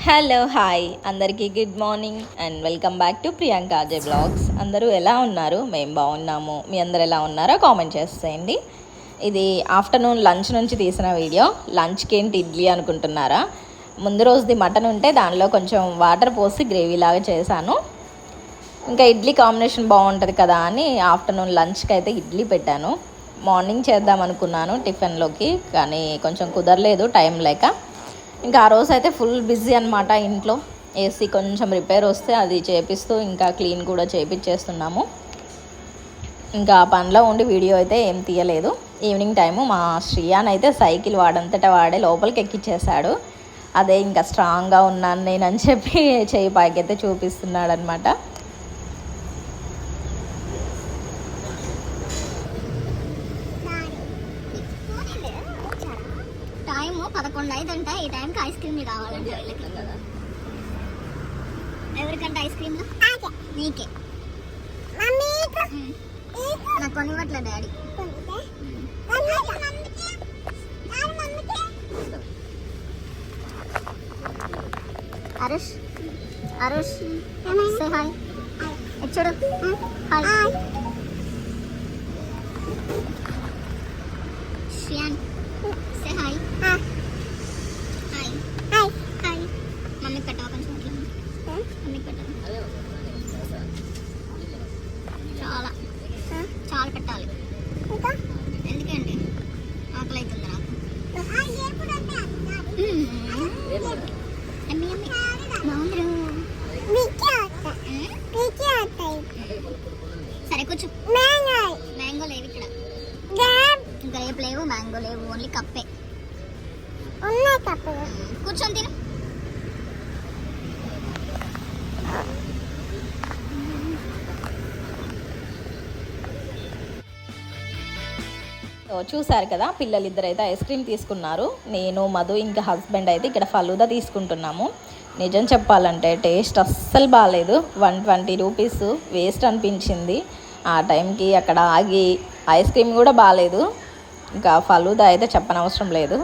Hello hi అందరికీ good morning and welcome back to Priyanka Ajay blogs. అందరూ ఎలా ఉన్నారు? మేము బాగున్నాము. మీ అందరు ఎలా ఉన్నారో కామెంట్ చేసేయండి. ఇది ఆఫ్టర్నూన్ లంచ్ నుంచి తీసిన వీడియో. లంచ్కి ఏంటి ఇడ్లీ అనుకుంటున్నారా? ముందు రోజుది మటన్ ఉంటే దానిలో కొంచెం వాటర్ పోసి గ్రేవీ లాగా చేశాను. ఇంకా ఇడ్లీ కాంబినేషన్ బాగుంటుంది కదా అని ఆఫ్టర్నూన్ లంచ్కి అయితే ఇడ్లీ పెట్టాను. మార్నింగ్ చేద్దాం అనుకున్నాను టిఫిన్లోకి, కానీ కొంచెం కుదరలేదు టైం లేక. ఇంకా ఆ రోజు అయితే ఫుల్ బిజీ అనమాట. ఇంట్లో ఏసీ కొంచెం రిపేర్ వస్తే అది చేపిస్తూ ఇంకా క్లీన్ కూడా చేపించేస్తున్నాము. ఇంకా ఆ పనిలో ఉండి వీడియో అయితే ఏం తీయలేదు. ఈవినింగ్ టైము మా శ్రీయాన్ అయితే సైకిల్ వాడంతటా వాడే లోపలికి ఎక్కిచ్చేసాడు. అదే ఇంకా స్ట్రాంగ్గా ఉన్నాను నేనని చెప్పి చేయి పైకైతే చూపిస్తున్నాడు అనమాట. టైము 11 అయిందంట. ఈ టైంకి ఐస్ క్రీమ్ కావాలంట. ఎవరికంటే ఐస్ క్రీమ్ నీకే. నాకు కొనివ్వట్లే daddy. Arush Arush say hi. చూడు hi. Shriyan say hi. Hi hi hi. మమ్మీకి పెట్టావా కొంచెం అట్లా? మమ్మీకి పెట్టాలి, చాలా చాలా పెట్టాలి. ఎందుకండి ఆకలి అవుతుంది నాకు. సరే కూర్చో. మ్యాంగో లేవు ఇక్కడ, గ్రేప్ లేవు, మ్యాంగో లేవు, ఓన్లీ కప్పే ఉన్నాయి. కప్పే కూర్చొని తిను. చూసారు కదా, పిల్లలు ఇద్దరు అయితే ఐస్ క్రీమ్ తీసుకున్నారు. నేను మధు ఇంకా హస్బెండ్ అయితే ఇక్కడ ఫలూదా తీసుకుంటున్నాము. నిజం చెప్పాలంటే టేస్ట్ అస్సలు బాగాలేదు. 120 రూపీస్ వేస్ట్ అనిపించింది. ఆ టైంకి అక్కడ ఆగి ఐస్ క్రీమ్ కూడా బాగాలేదు. ఇంకా ఫలూదా అయితే చెప్పనవసరం లేదు,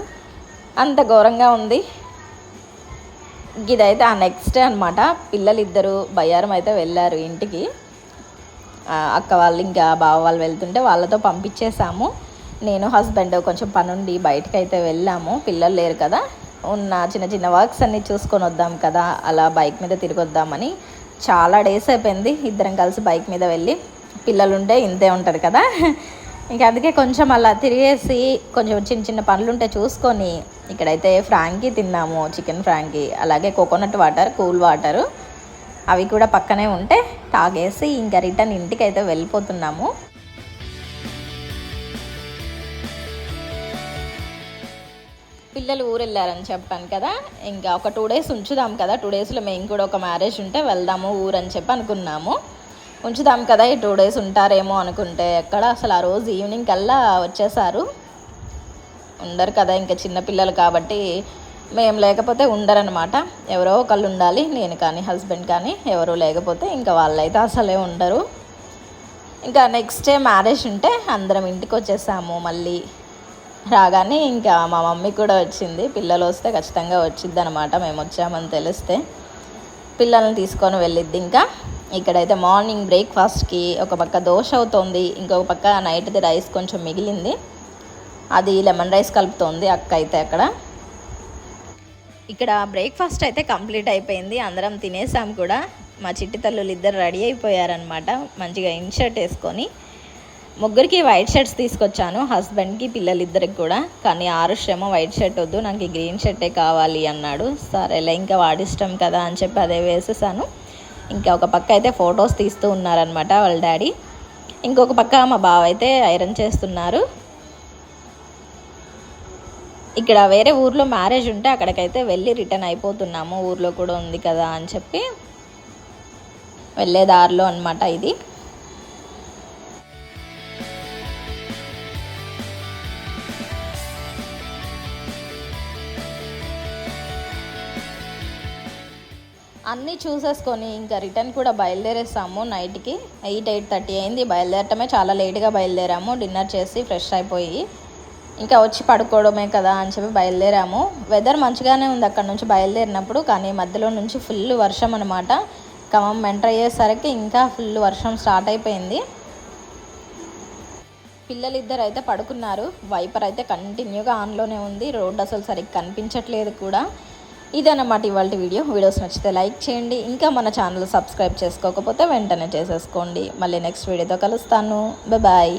అంత ఘోరంగా ఉంది. ఇదైతే ఆ నెక్స్ట్ డే అనమాట. పిల్లలు ఇద్దరు బయ్యారం అయితే వెళ్ళారు ఇంటికి. అక్క వాళ్ళు ఇంకా బావ వాళ్ళు వెళ్తుంటే వాళ్ళతో పంపించేసాము. నేను హస్బెండ్ కొంచెం పనుండి బయటకు అయితే వెళ్ళాము. పిల్లలు లేరు కదా, ఉన్న చిన్న చిన్న వర్క్స్ అన్నీ చూసుకొని వద్దాం కదా, అలా బైక్ మీద తిరిగి వద్దామని. చాలా డేస్ అయిపోయింది ఇద్దరం కలిసి బైక్ మీద వెళ్ళి. పిల్లలు ఉంటే ఇంతే ఉంటుంది కదా, ఇంకా అందుకే కొంచెం అలా తిరిగేసి కొంచెం చిన్న చిన్న పనులుంటే చూసుకొని ఇక్కడైతే ఫ్రాంకీ తిన్నాము, చికెన్ ఫ్రాంకీ, అలాగే కోకోనట్ వాటర్, కూల్ వాటరు అవి కూడా పక్కనే ఉంటే తాగేసి ఇంకా రిటర్న్ ఇంటికి అయితే వెళ్ళిపోతున్నాము. పిల్లలు ఊరు వెళ్ళారని చెప్పాను కదా, ఇంకా ఒక 2 డేస్ ఉంచుదాం కదా, 2 డేస్లో మేము కూడా ఒక మ్యారేజ్ ఉంటే వెళ్దాము ఊరు అని చెప్పి అనుకున్నాము. ఉంచుదాం కదా, ఈ 2 డేస్ ఉంటారేమో అనుకుంటే ఎక్కడ అసలు ఆ రోజు ఈవినింగ్ కల్లా వచ్చేసారు. ఉండరు కదా, ఇంకా చిన్నపిల్లలు కాబట్టి మేము లేకపోతే ఉండరనమాట. ఎవరో ఒకళ్ళు ఉండాలి, నేను కానీ హస్బెండ్ కానీ. ఎవరు లేకపోతే ఇంకా వాళ్ళైతే అసలే ఉండరు. ఇంకా నెక్స్ట్ డే మ్యారేజ్ ఉంటే అందరం ఇంటికి వచ్చేసాము. మళ్ళీ రాగానే ఇంకా మా మమ్మీ కూడా వచ్చింది. పిల్లలు వస్తే ఖచ్చితంగా వచ్చిద్ది అనమాట, మేము వచ్చామని తెలిస్తే పిల్లల్ని తీసుకొని వెళ్ళిద్ది. ఇంకా ఇక్కడైతే మార్నింగ్ బ్రేక్ఫాస్ట్కి ఒక పక్క దోశ అవుతుంది, ఇంకొక పక్క నైట్ది రైస్ కొంచెం మిగిలింది, అది లెమన్ రైస్ కలుపుతోంది అక్క అయితే అక్కడ. ఇక్కడ బ్రేక్ఫాస్ట్ అయితే కంప్లీట్ అయిపోయింది, అందరం తినేసాం కూడా. మా చిట్టి తల్లులు ఇద్దరు రెడీ అయిపోయారనమాట, మంచిగా ఇన్షర్ట్ వేసుకొని. ముగ్గురికి వైట్ షర్ట్స్ తీసుకొచ్చాను, హస్బెండ్కి పిల్లలిద్దరికి కూడా. కానీ ఆరుషేమో వైట్ షర్ట్ వద్దు, నాకు ఈ గ్రీన్ షర్టే కావాలి అన్నాడు. సరేలే ఇంకా వాడిష్టం కదా అని చెప్పి అదే వేసేసాను. ఇంకా ఒక పక్క అయితే ఫొటోస్ తీస్తూ ఉన్నారనమాట వాళ్ళ డాడీ, ఇంకొక పక్క మా బావ అయితే ఐరన్ చేస్తున్నారు. ఇక్కడ వేరే ఊర్లో మ్యారేజ్ ఉంటే అక్కడికైతే వెళ్ళి రిటర్న్ అయిపోతున్నాము. ఊర్లో కూడా ఉంది కదా అని చెప్పి వెళ్ళే దారిలో అనమాట ఇది. అన్నీ చూసేసుకొని ఇంకా రిటర్న్ కూడా బయలుదేరేసాము. నైట్కి 8:30 అయింది, బయలుదేరటమే చాలా లేట్గా బయలుదేరాము. డిన్నర్ చేసి ఫ్రెష్ అయిపోయి ఇంకా వచ్చి పడుకోవడమే కదా అని చెప్పి బయలుదేరాము. వెదర్ మంచిగానే ఉంది అక్కడ నుంచి బయలుదేరినప్పుడు, కానీ మధ్యలో నుంచి ఫుల్ వర్షం అనమాట. ఖమ్మం ఎంటర్ అయ్యేసరికి ఇంకా ఫుల్ వర్షం స్టార్ట్ అయిపోయింది. పిల్లలిద్దరు అయితే పడుకున్నారు. వైపర్ అయితే కంటిన్యూగా ఆన్లోనే ఉంది. రోడ్ అసలు సరిగ్గా కనిపించట్లేదు కూడా. ఇదన్నమాట ఇవాళ వీడియోస్ నచ్చితే లైక్ చేయండి. ఇంకా మన ఛానల్ సబ్స్క్రైబ్ చేసుకోకపోతే వెంటనే చేసేసుకోండి. మళ్ళీ నెక్స్ట్ వీడియోతో కలుస్తాను. బాయ్.